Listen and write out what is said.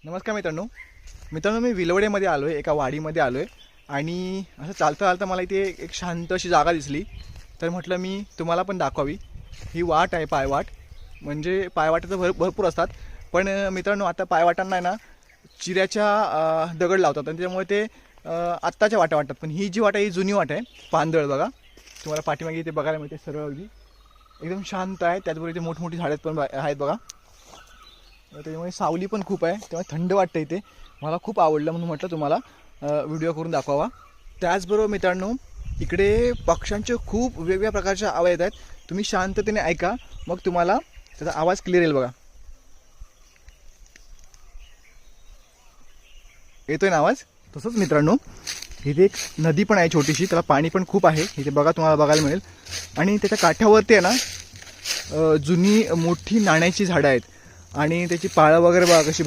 नमस्कार मित्रांनो, मी विलवडेमध्ये आलो आहे, एका वाडीमध्ये आलो आहे आणि असं चालता चालता मला इथे एक शांत अशी जागा दिसली. तर म्हटलं मी तुम्हाला पण दाखवावी. ही वाट आहे, पायवाट. म्हणजे पायवाटा तर भरपूर असतात, पण मित्रांनो आता पायवाटांना आहे ना चिऱ्याच्या दगड लावतात आणि त्यामुळे ते आत्ताच्या वाटा वाटतात. पण ही जी वाट आहे ही जुनी वाट आहे, पानदळ बघा. तुम्हाला पाठीमागे इथे बघायला मिळते, सरळ अगदी एकदम शांत आहे. त्याचबरोबर इथे मोठमोठी झाडे पण आहेत बघा. त्याच्यामुळे सावली पण खूप आहे, तेव्हा थंड वाटतं इथे. मला खूप आवडलं म्हणून म्हटलं तुम्हाला व्हिडिओ करून दाखवावा. त्याचबरोबर मित्रांनो, इकडे पक्ष्यांचे खूप वेगवेगळ्या प्रकारचे आवाज येत आहेत. तुम्ही शांततेने ऐका, मग तुम्हाला त्याचा आवाज क्लिअर येईल बघा. येतोय ना आवाज? तसंच मित्रांनो, इथे एक नदी पण आहे छोटीशी, त्याला पाणी पण खूप आहे. इथे बघा, तुम्हाला बघायला मिळेल. आणि त्याच्या काठावरती आहे ना जुनी मोठी नाण्याची झाडं आहेत आणि त्याची पाळं वगैरे बघा कशी